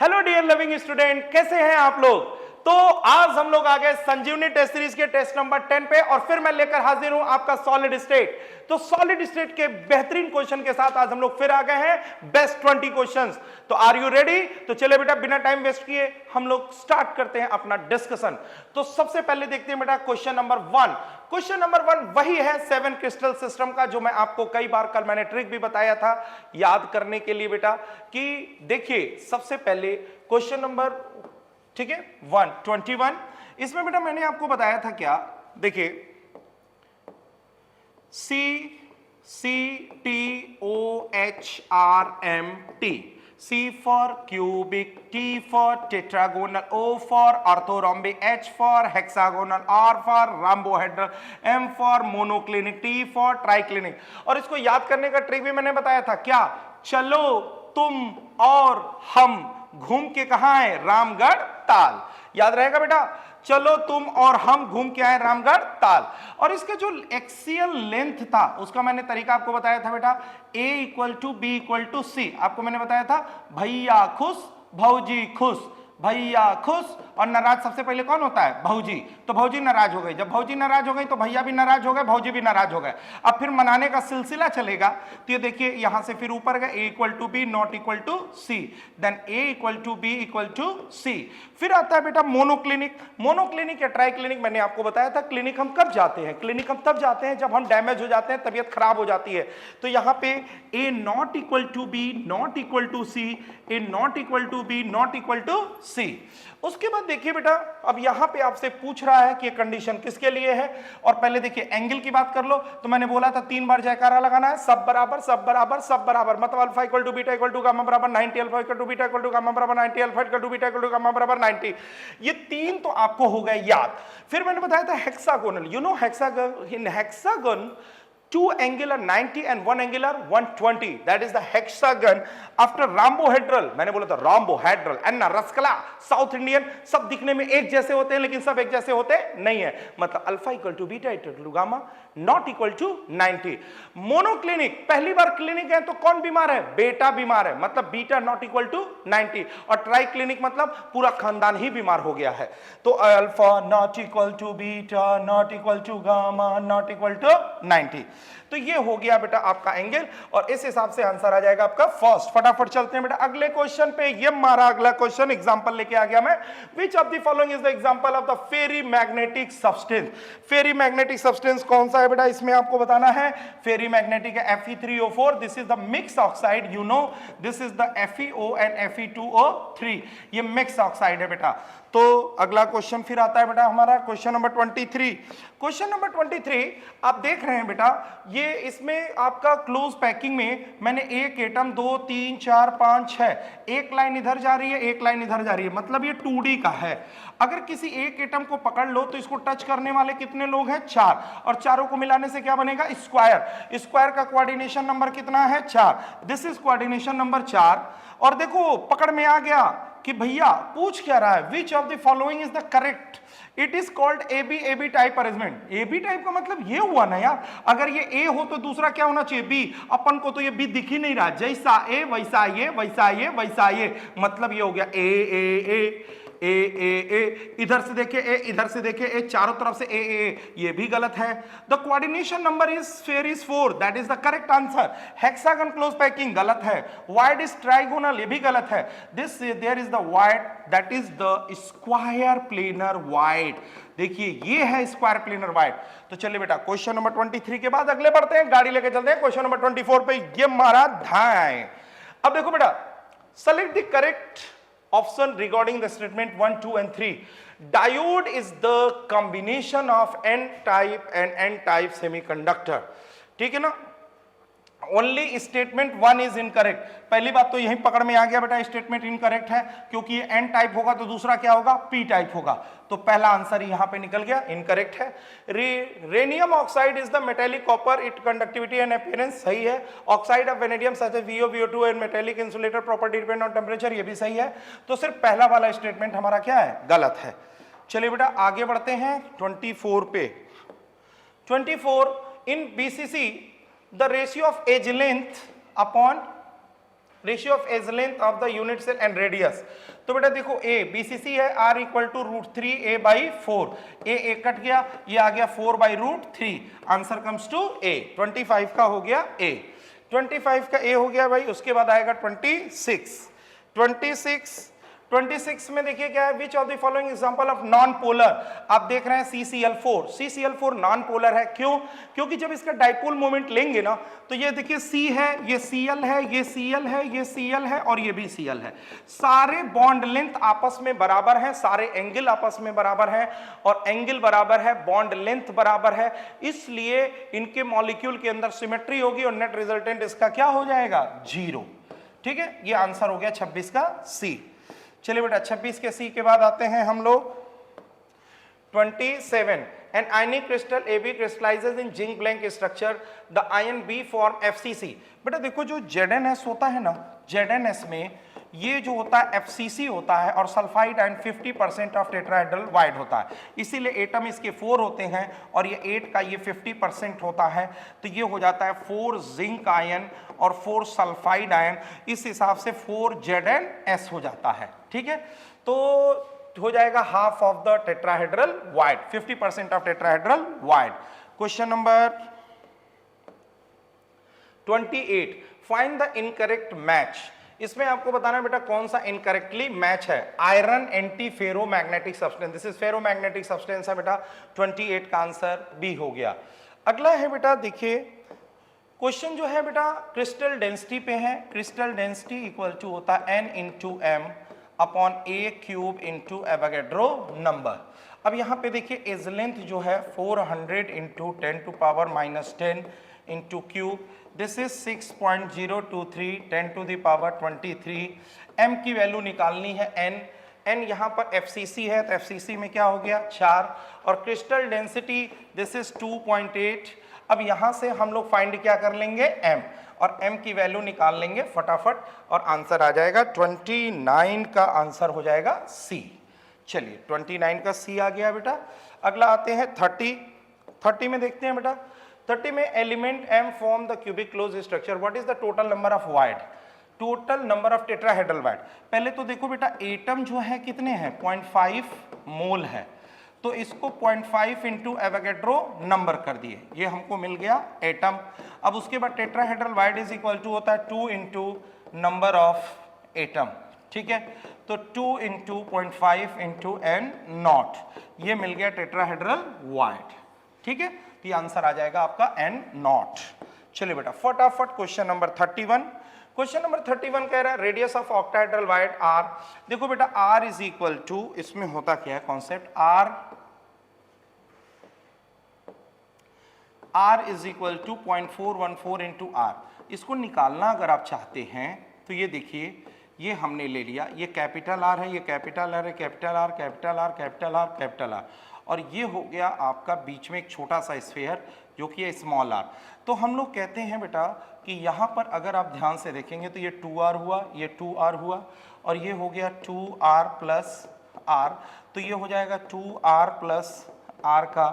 Hello dear loving student, कैसे हैं आप लोग। तो आज हम लोग आ गए संजीवनी टेस्ट सीरीज के टेस्ट नंबर 10 पे और फिर मैं लेकर हाजिर हूं आपका सॉलिड स्टेट। तो सॉलिड स्टेट के बेहतरीन क्वेश्चन के साथ आज हम लोग फिर आ गए हैं बेस्ट 20 क्वेश्चंस। तो आर यू रेडी? तो चले बेटा बिना टाइम वेस्ट किए हम लोग स्टार्ट करते हैं अपना डिस्कशन। तो सबसे पहले देखते हैं बेटा क्वेश्चन नंबर 1। क्वेश्चन नंबर 1 वही है 7 क्रिस्टल सिस्टम का, जो मैं आपको कई बार कल मैंने ट्रिक भी बताया था याद करने के लिए बेटा। कि देखिए सबसे पहले क्वेश्चन नंबर, ठीक है, 121। इसमें बेटा मैंने आपको बताया था क्या, देखिए CTOHRMT, C for cubic, T for tetragonal, O for orthorhombic, H for hexagonal, R for rhombohedral, M for monoclinic, T for triclinic। और इसको याद करने का ट्रिक भी मैंने बताया था क्या, चलो तुम और हम घूम के कहां आए, रामगढ़ ताल। याद रहेगा बेटा, चलो तुम और हम घूम के आए रामगढ़ ताल। और इसका जो एक्सियल लेंथ था उसका मैंने तरीका आपको बताया था बेटा, A = B = C। आपको मैंने बताया था भैया खुश भौजी खुश, भैया खुश और नाराज सबसे पहले कौन होता है, भौजी। तो भौजी नाराज हो गई, जब भौजी नाराज हो गई तो भैया भी नाराज हो गए, भौजी भी नाराज हो गए। अब फिर मनाने का सिलसिला चलेगा। तो ये देखिए यहां से फिर ऊपर गए A = B ≠ C, then A = B = C। फिर आता है बेटा मोनोक्लिनिक। मोनोक्लिनिक या ट्राइक्लिनिक मैंने आपको बताया था क्लिनिक हम कब जाते हैं, क्लिनिक हम तब जाते हैं जब हम डैमेज हो जाते हैं, तबीयत खराब हो जाती है। तो यहां पे A ≠ B ≠ C, A ≠ B ≠ C। उसके बाद देखिए बेटा, अब यहां पे आपसे पूछ रहा है कि ये कंडीशन किसके लिए है। और पहले देखिए एंगल की बात कर लो, तो मैंने बोला था 3 बार जयकारा लगाना है, सब बराबर सब बराबर सब बराबर। मतलब अल्फा = बीटा = गामा बराबर 90, अल्फा = बीटा = गामा बराबर 90, अल्फा = बीटा = गामा बराबर 90। ये 3 तो आपको हो गए याद। फिर मैंने बताया था hexagonal, you know hexagon, in hexagon 2 angle are 90 and 1 angle are 120, that is the hexagon। after rhombohedral, मैंने बोला था rhombohedral, अन्ना रसकला साउथ इंडियन, सब दिखने में एक जैसे होते हैं लेकिन सब एक जैसे होते नहीं है। मतलब alpha = beta = gamma not equal to 90। Monoclinic, पहली बार क्लिनिक है तो कौन बीमार है, बेटा बीमार है, मतलब बीटा नॉट इक्वल टू 90। और ट्राइक्लिनिक मतलब पूरा खानदान ही बीमार हो गया है। तो alpha not equal to beta not equal to gamma not equal to 90। तो ये हो गया बेटा आपका एंगल और इस हिसाब से आंसर आ जाएगा आपका फर्स्ट। फटाफट चलते हैं बेटा अगले क्वेश्चन पे। ये हमारा अगला क्वेश्चन एग्जांपल लेके आ गया मैं। Which of the following is the example of the ferrimagnetic substance. Ferrimagnetic substance कौन सा है बेटा, इसमें आपको बताना है। फेरी मैग्नेटिक है Fe3O4, this is the mix oxide, you know this is the FeO and Fe2O3, ये मिक्स ऑक्साइड है बेटा। तो अगला क्वेश्चन फिर आता है बेटा हमारा क्वेश्चन नंबर 23। क्वेश्चन नंबर 23 आप देख रहे हैं बेटा, ये इसमें आपका क्लोज पैकिंग में मैंने एक एटम 2 3 4 5 6, एक लाइन इधर जा रही है एक लाइन इधर जा रही है, मतलब ये 2D का है। अगर किसी एक एटम को पकड़ लो तो इसको टच करने वाले कितने लोग हैं, 4, और चारों को मिलाने से क्या बनेगा, स्क्वायर। स्क्वायर का कोऑर्डिनेशन नंबर कितना है, 4, दिस इज कोऑर्डिनेशन नंबर 4। और देखो पकड़ में आ गया कि भैया पूछ क्या रहा है, विच of the following is the correct. It is called AB type arrangement. AB type का मतलब ये हुआ ना यार, अगर ये A हो तो दूसरा क्या होना चाहिए, B। अपन को तो ये B दिख ही नहीं रहा, जैसा A वैसा ये वैसा ये वैसा ये, मतलब ये हो गया A। इधर से देखे A, इधर से देखे A, चारों तरफ से A, ये भी गलत है। The coordination number is fair is 4, that is the correct answer. Hexagon close packing गलत है। वाइड इज ट्राइगोनल, ये भी गलत है। This there is the void, that is the square planar void. देखिए ये है स्क्वायर प्लेनर वाइड। तो चलिए बेटा क्वेश्चन नंबर 23 के बाद अगले बढ़ते हैं, गाड़ी लेके चलते हैं क्वेश्चन नंबर 24 पे। ये मारा धाए। अब देखो बेटा, select the correct option regarding the statement 1, 2 and 3. Diode is the combination of n type and n type semiconductor. ठीक है ना। Only statement 1 is incorrect. पहली बात तो यही पकड़ में आ गया बेटा, स्टेटमेंट इनकरेक्ट है क्योंकि ये एन टाइप होगा तो दूसरा क्या होगा, पी टाइप होगा। तो पहला आंसर यहां पे निकल गया, इनकरेक्ट है। Rhenium oxide is the metallic copper, it conductivity and appearance सही है। Oxide of vanadium such as VO VO2 and metallic insulator property depend on temperature, ये भी सही है। तो सिर्फ पहला वाला स्टेटमेंट हमारा क्या है, गलत है। चलिए बेटा आगे बढ़ते हैं 24 पे। 24 in BCC the ratio of edge length upon ratio of edge length of the unit cell and radius. तो बेटा देखो ए बीसीसी है r equal to √3a/4, a cut गया, ये आ गया 4/√3, आंसर कम्स टू ए। 25 का हो गया ए, 25 का ए हो गया भाई। उसके बाद आएगा 26 में देखिए क्या है, विच of the following example of non polar. आप देख रहे हैं CCl4, CCl4 नॉन पोलर है, क्यों? क्योंकि जब इसका डाइपोल मोमेंट लेंगे ना तो ये देखिए C है, ये Cl है, ये Cl है, ये Cl है और ये भी Cl है। सारे बॉन्ड लेंथ आपस में बराबर है, सारे एंगल आपस में बराबर है और एंगल बराबर है, बॉन्ड लेंथ बराबर है, इसलिए इनके मॉलिक्यूल के अंदर सिमेट्री होगी और नेट रिजल्टेंट इसका क्या हो जाएगा? 0। ठीक है, ये आंसर हो गया 26 का C। चलिए बेटा 26 के सी के बाद आते हैं हम लोग 27। An ionic crystal AB crystallizes in zinc blank structure. The ion B form FCC। बेटा देखो जो ZnS होता है ना, ZnS में ये जो होता है FCC होता है और sulphide ion 50% of tetrahedral void होता है, इसीलिए एटम इसके 4 होते हैं और ये 8 का ये 50% होता है, तो ये हो जाता है 4 जिंक आयन और 4 सल्फाइड आयन, इस हिसाब से 4 ZnS हो जाता है। ठीक है, तो हो जाएगा half of the tetrahedral void, 50% of tetrahedral void. Question number 28, find the incorrect match. इसमें आपको बताना है बेटा कौन सा इनकरेक्टली मैच है। Iron anti ferromagnetic substance, this is ferromagnetic substance है बेटा, 28 का आंसर बी हो गया। अगला है बेटा देखिए क्वेश्चन जो है बेटा क्रिस्टल डेंसिटी पे है। क्रिस्टल डेंसिटी इक्वल टू होता है n इंटू एम अपॉन ए क्यूब इंटू एवोगैड्रो नंबर। अब यहाँ पे देखिए एज लेंथ जो है 400 into 10⁻⁻10 into cube, this is 6.023 10⁻23। m की वैल्यू निकालनी है n यहाँ पर FCC है तो FCC में क्या हो गया 4 और क्रिस्टल डेंसिटी दिस इज 2.8। अब यहाँ से हम लोग फाइंड क्या कर लेंगे m और m की वैल्यू निकाल लेंगे फटाफट और आंसर आ जाएगा 29 का आंसर हो जाएगा C। चलिए 29 का C आ गया बेटा। अगला आते हैं 30 में देखते हैं बेटा 30 में element m form the cubic close structure, what is the total number of wide, total number of tetrahedral void. पहले तो देखो बेटा एटम जो है कितने हैं 0.5 मोल है, तो इसको 0.5 इंटू एवोगैड्रो नंबर कर दिए, ये हमको मिल गया एटम। अब उसके बाद tetrahedral void is equal to होता है 2 इंटू नंबर ऑफ एटम। ठीक है, तो 2 इंटू 0.5 इंटू n नॉट, ये मिल गया टेट्राहेड्रल वाइड। ठीक है, तो ये आंसर आ जाएगा आपका n नॉट। चलिए बेटा फटाफट क्वेश्चन नंबर 31। क्वेश्चन नंबर 31 कह रहा है radius of octahedral wide r। देखो बेटा r इज इक्वल टू, इसमें होता क्या है concept, r is equal to 0.414 into r। इसको निकालना अगर आप चाहते हैं तो ये देखिए, ये हमने ले लिया, ये कैपिटल R है, ये कैपिटल R है, capital R capital R capital R capital R, और ये हो गया आपका बीच में एक छोटा सा स्फीयर जो कि है स्मॉल r। तो हम लोग कहते हैं बेटा कि यहाँ पर अगर आप ध्यान से देखेंगे तो ये 2r हुआ, ये 2r हुआ और ये हो गया 2r प्लस r, तो ये हो जाएगा 2r प्लस r का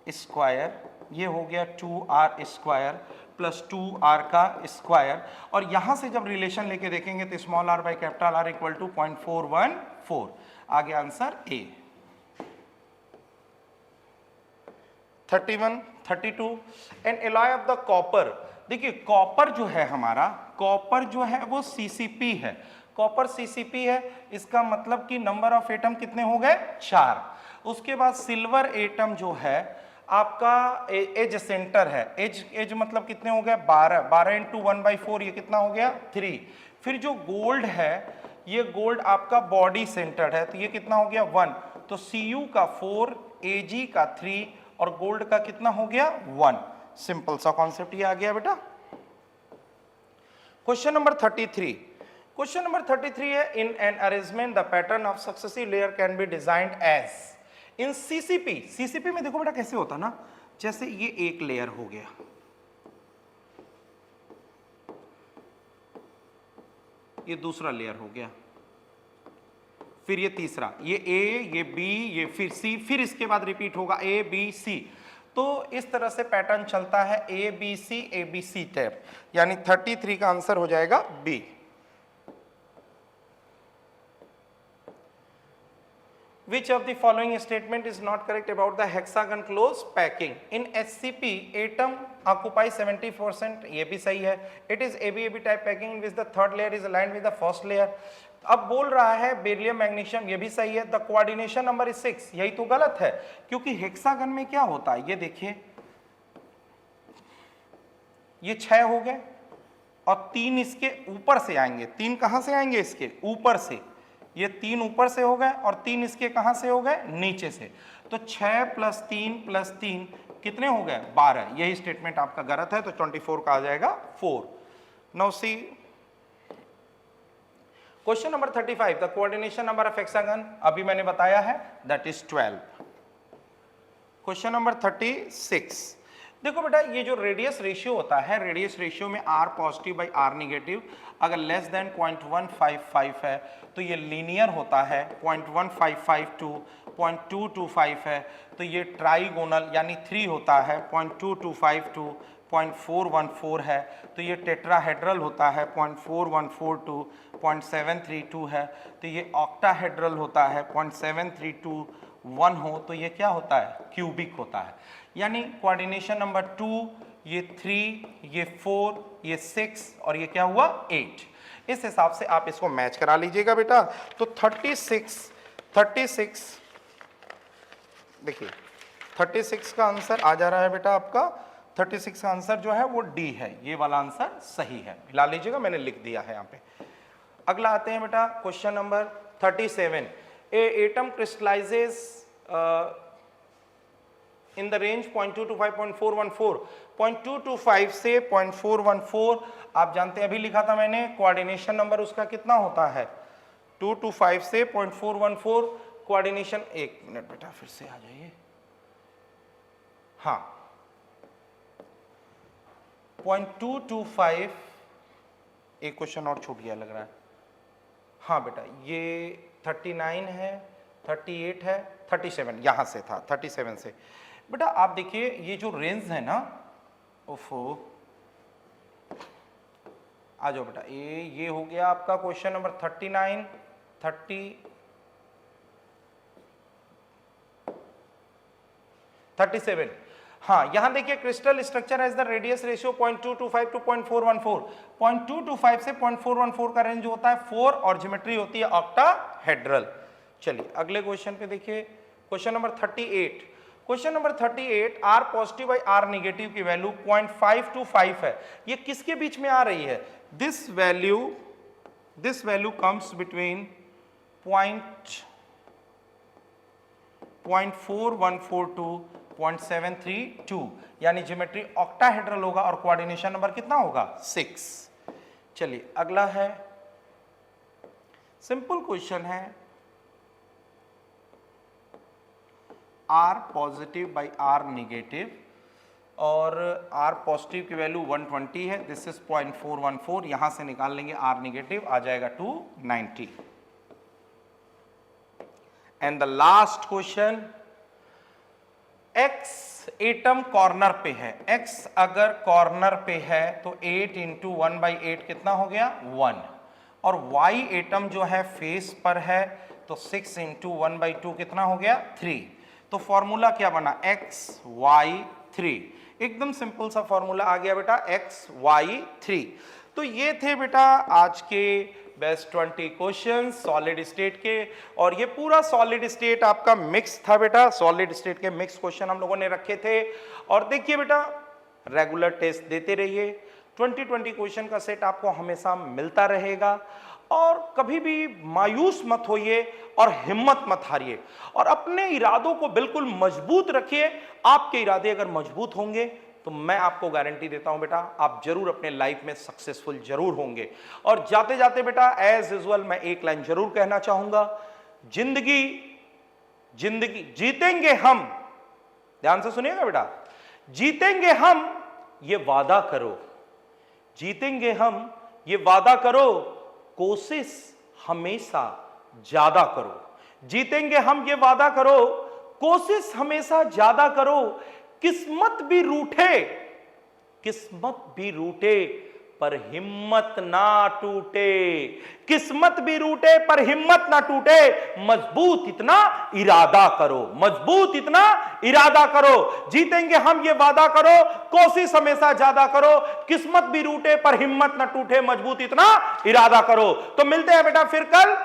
स्क्वायर, ये हो गया 2r स्क्वायर प्लस 2r का स्क्वायर, और यहाँ से जब रिलेशन लेके देखेंगे तो small r by capital R equal to 0.414। आगे answer A. 31, 32 an alloy of the copper. देखिए कॉपर जो है हमारा, कॉपर जो है वो CCP है, कॉपर CCP है, इसका मतलब कि नंबर ऑफ एटम कितने हो गए 4। उसके बाद सिल्वर एटम जो है आपका एज सेंटर है, एज मतलब कितने हो गए 12 इंटू 1/4, ये कितना हो गया 3। फिर जो गोल्ड है, ये गोल्ड आपका बॉडी सेंटर्ड है, तो ये कितना हो गया 1, तो Cu का 4, Ag का 3 और गोल्ड का कितना हो गया 1। सिंपल सा कॉन्सेप्ट ये आ गया बेटा। क्वेश्चन नंबर 33, क्वेश्चन नंबर 33 है in an arrangement the pattern of successive layer can be designed as in CCP। CCP में देखो बेटा कैसे होता ना, जैसे ये एक लेयर हो गया, ये दूसरा लेयर हो गया, फिर ये तीसरा, ये A, ये B, ये फिर C, फिर इसके बाद रिपीट होगा A, B, C। तो इस तरह से पैटर्न चलता है A, B, C, A, B, C type, यानी 33 का आंसर हो जाएगा B। Which of the following statement is not correct about the hexagon close packing? In SCP, atom occupy 70%. ये भी सही है. It is ABAB type packing in which the third layer is aligned with the first layer. अब बोल रहा है beryllium magnesium, ये भी सही है. The coordination number is 6. यही तो गलत है, क्योंकि हेक्सागन में क्या होता है, ये देखिए, ये 6 हो गए और 3 इसके ऊपर से आएंगे. 3 कहां से आएंगे? इसके ऊपर से. ये 3 ऊपर से हो गए और 3 इसके कहां से हो गए? नीचे से. तो 6 + 3 + 3 कितने हो गए? 12. यही स्टेटमेंट आपका गलत है, तो 24 का आ जाएगा 4. Now see question number 35. The coordination number of hexagon, अभी मैंने बताया है, दैट इज 12. Question number 36. देखो बेटा, ये जो रेडियस रेशियो होता है, रेडियस रेशियो में r positive by r negative अगर लेस देन 0.155 है तो ये लीनियर होता है. 0.155 टू 0.225 है तो ये ट्राइगोनल यानी 3 होता है. 0.225 टू 0.414 है तो ये टेट्राहेड्रल होता है. 0.414 टू 0.732 है तो ये ऑक्टाहेड्रल होता है. 0.7321 हो तो ये क्या होता है? क्यूबिक होता है. यानी कोऑर्डिनेशन नंबर 2, ये 3, ये 4, ये 6 और ये क्या हुआ? 8. इस हिसाब से आप इसको मैच करा लीजिएगा बेटा. तो 36 देखिए, 36 का आंसर आ जा रहा है बेटा आपका. 36 का आंसर जो है वो डी है. ये वाला आंसर सही है, मिला लीजिएगा, मैंने लिख दिया है यहाँ पे. अगला आते हैं बेटा question number 37. A atom crystallises in the range 0.225 0.414 से 0.414. आप जानते हैं, अभी लिखा था मैंने, कोऑर्डिनेशन नंबर उसका कितना होता है? 225 से 0.414 कोऑर्डिनेशन. एक मिनट बेटा, फिर से आ जाइए. हाँ, 0.225. एक क्वेश्चन और छूट गया लग रहा है. हाँ बेटा, ये 39 है, 38 है, 37 यहां से था, 37 से. बेटा आप देखिए, ये जो रेंज है ना, ओफो, आ जाओ बेटा. ये हो गया आपका क्वेश्चन नंबर 39, 37. हाँ, यहां देखिए, crystal structure has the radius ratio 0.225 to 0.414. 0.225 से 0.414 का रेंज होता है 4 और ज्योमेट्री होती है ऑक्टाहेड्रल. चलिए अगले क्वेश्चन पे देखिए, question number 38. Question number 38, r positive by r negative की वैल्यू 0.5 टू 5 है. ये किसके बीच में आ रही है? This value comes between 0.414 to 0.732. यानी ज्योमेट्री ऑक्टाहेड्रल होगा और कोऑर्डिनेशन नंबर कितना होगा? 6. चलिए अगला है, सिंपल क्वेश्चन है. r positive by r negative और r पॉजिटिव की वैल्यू 120 है. This is 0.414. यहां से निकाल लेंगे r निगेटिव, आ जाएगा 290. And the last question, x atom corner पे है. x अगर कॉर्नर पे है तो 8 इंटू 1/8 कितना हो गया? 1. और y एटम जो है फेस पर है तो 6 इंटू 1/2 कितना हो गया? 3. तो फॉर्मूला क्या बना? XY3. एकदम सिंपल सा फॉर्मूला आ गया बेटा, XY3. तो ये थे बेटा आज के बेस्ट 20 क्वेश्चन सॉलिड स्टेट के. और ये पूरा सॉलिड स्टेट आपका मिक्स था बेटा. सॉलिड स्टेट के मिक्स क्वेश्चन हम लोगों ने रखे थे. और देखिए बेटा, रेगुलर टेस्ट देते रहिए. 20 क्वेश्चन का सेट आपको हमेशा मिलता रहेगा. और कभी भी मायूस मत होइए और हिम्मत मत हारिए और अपने इरादों को बिल्कुल मजबूत रखिए. आपके इरादे अगर मजबूत होंगे तो मैं आपको गारंटी देता हूं बेटा, आप जरूर अपने लाइफ में सक्सेसफुल जरूर होंगे. और जाते जाते बेटा एज यूजुअल मैं एक लाइन जरूर कहना चाहूंगा, जिंदगी जीतेंगे हम. ध्यान से सुनिएगा बेटा, जीतेंगे हम ये वादा करो. जीतेंगे हम ये वादा करो, कोशिश हमेशा ज्यादा करो. जीतेंगे हम ये वादा करो, कोशिश हमेशा ज्यादा करो. किस्मत भी रूठे पर हिम्मत ना टूटे। किस्मत भी रूटे पर हिम्मत ना टूटे, मजबूत इतना इरादा करो, मजबूत इतना इरादा करो। जीतेंगे हम ये वादा करो, कोशिश हमेशा ज्यादा करो। किस्मत भी रूटे पर हिम्मत ना टूटे, मजबूत इतना इरादा करो। तो मिलते हैं बेटा फिर कल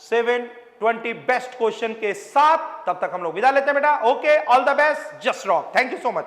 720 बेस्ट क्वेश्चन के साथ। तब तक हम लोग विदा लेते हैं बेटा। Okay, all the best, just rock. Thank you so much.